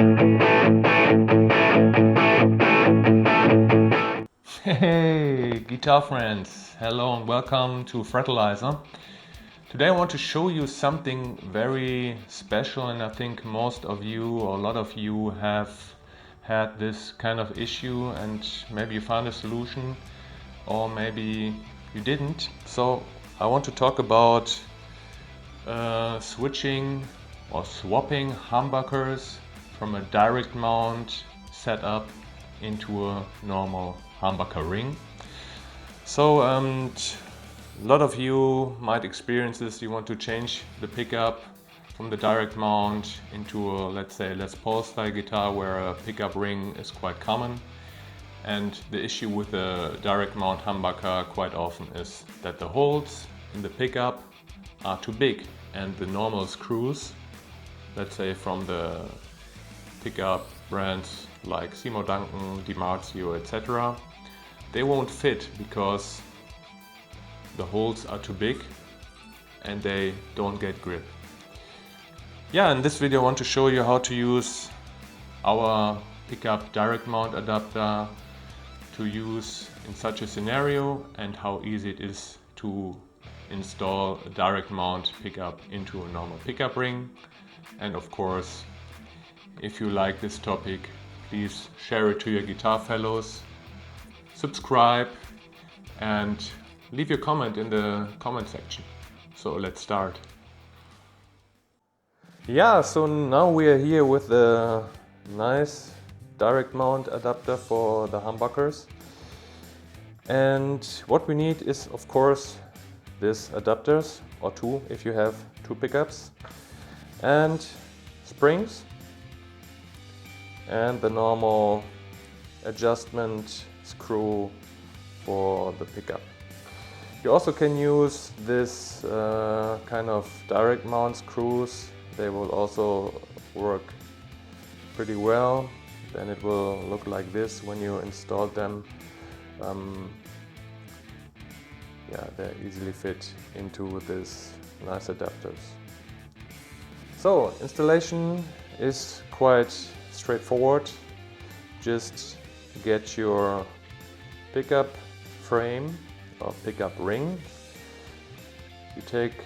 Hey guitar friends, hello and welcome to Frtlzr. Today I want to show you something very special, and I think most of you or a lot of you have had this kind of issue, and maybe you found a solution or maybe you didn't. So I want to talk about switching or swapping humbuckers from a direct mount setup into a normal humbucker-ring. So a lot of you might experience this. You want to change the pickup from the direct mount into a, let's say, Les Paul style guitar where a pickup ring is quite common. And the issue with the direct mount humbucker quite often is that the holes in the pickup are too big, and the normal screws, let's say from the pickup brands like Simo Duncan, DiMarzio, etc., they won't fit because the holes are too big and they don't get grip. Yeah, in this video I want to show you how to use our pickup direct mount adapter to use in such a scenario, and how easy it is to install a direct mount pickup into a normal pickup ring. And of course, if you like this topic, please share it to your guitar fellows, subscribe, and leave your comment in the comment section. So let's start. Yeah, so now we are here with a nice direct mount adapter for the humbuckers. And what we need is, of course, these adapters, or two if you have two pickups, and springs, and the normal adjustment screw for the pickup. You also can use this kind of direct mount screws. They will also work pretty well. Then it will look like this when you install them. Yeah, they easily fit into these nice adapters. So installation is quite straightforward. Just get your pickup frame or pickup ring. You take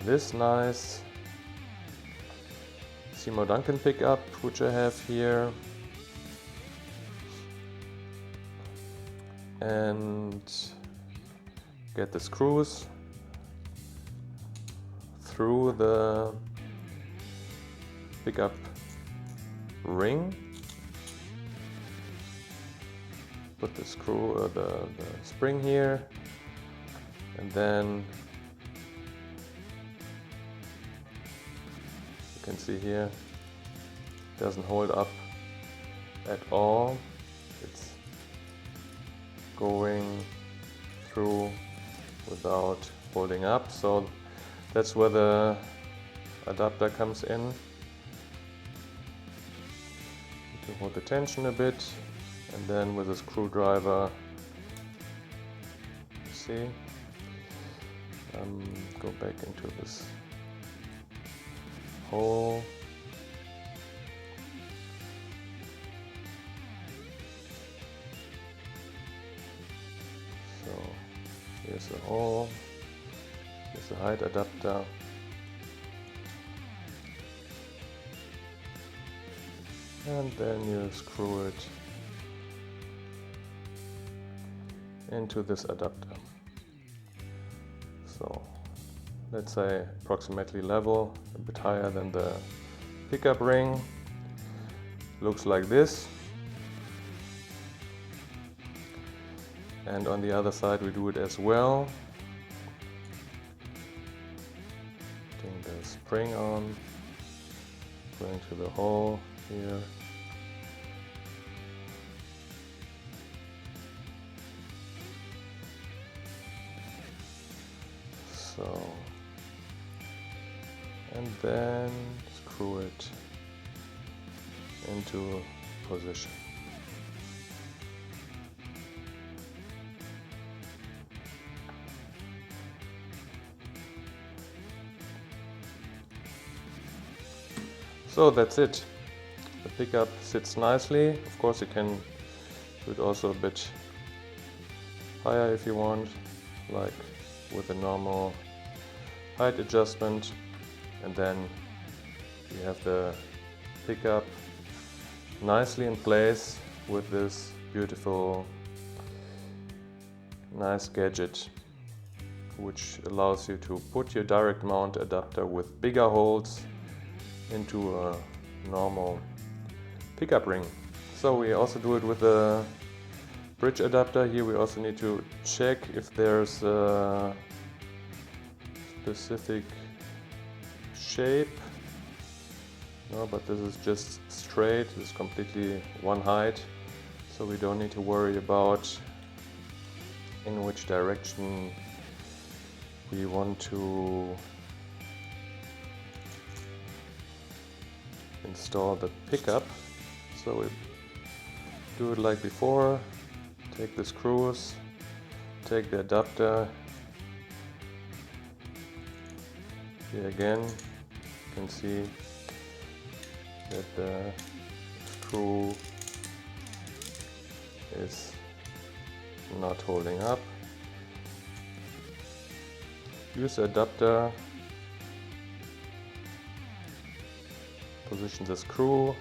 this nice Simo Duncan pickup, which I have here, and get the screws through the pickup ring. Put the screw, the spring here, and then you can see here it doesn't hold up at all. It's going through without holding up, so that's where the adapter comes in. To hold the tension a bit, and then with a screwdriver, you see, go back into this hole. So here's the hole, here's the height adapter. And then you screw it into this adapter. So let's say approximately level, a bit higher than the pickup ring. Looks like this. And on the other side we do it as well. Putting the spring on, going to the hole here. So, and then screw it into position. So that's it. The pickup sits nicely. Of course you can do it also a bit higher if you want, like with a normal height adjustment, and then you have the pickup nicely in place with this beautiful nice gadget, which allows you to put your direct mount adapter with bigger holes into a normal pickup ring. So we also do it with a bridge adapter. Here we also need to check if there's a specific shape. No, but this is just straight, this is completely one height, so we don't need to worry about in which direction we want to install the pickup. So we do it like before, take the screws, take the adapter. Here again you can see that the screw is not holding up. Use the adapter, position the screw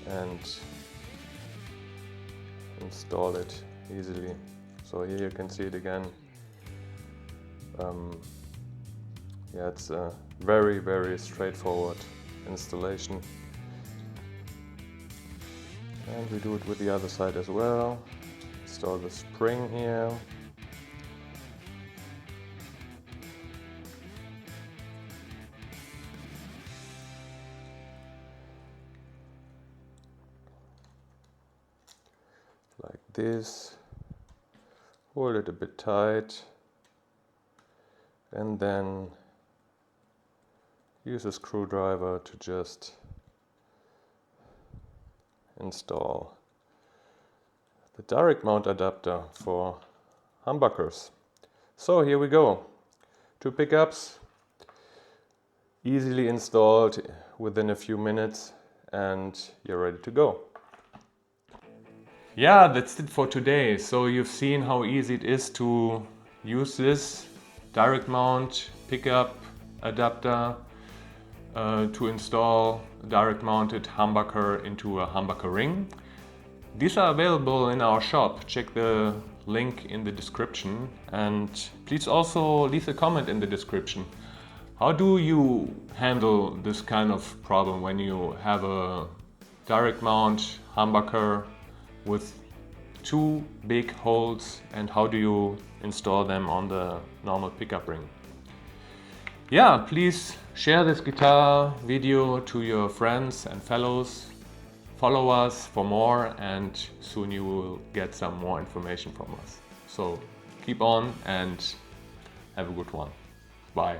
and install it easily. So here you can see it again. Yeah, it's a very straightforward installation. And we do it with the other side as well. Install the spring here. Like this. Hold it a bit tight. And then use a screwdriver to just install the direct mount adapter for humbuckers. So here we go. 2 pickups, easily installed within a few minutes, and you're ready to go. Yeah, that's it for today. So you've seen how easy it is to use this direct mount pickup adapter to install a direct mounted humbucker into a humbucker ring. These are available in our shop. Check the link in the description, and please also leave a comment in the description. How do you handle this kind of problem when you have a direct mount humbucker with 2 big holes, and how do you install them on the normal pickup ring? Yeah, please share this guitar video to your friends and fellows. Follow us for more, and soon you will get some more information from us. So keep on and have a good one. Bye.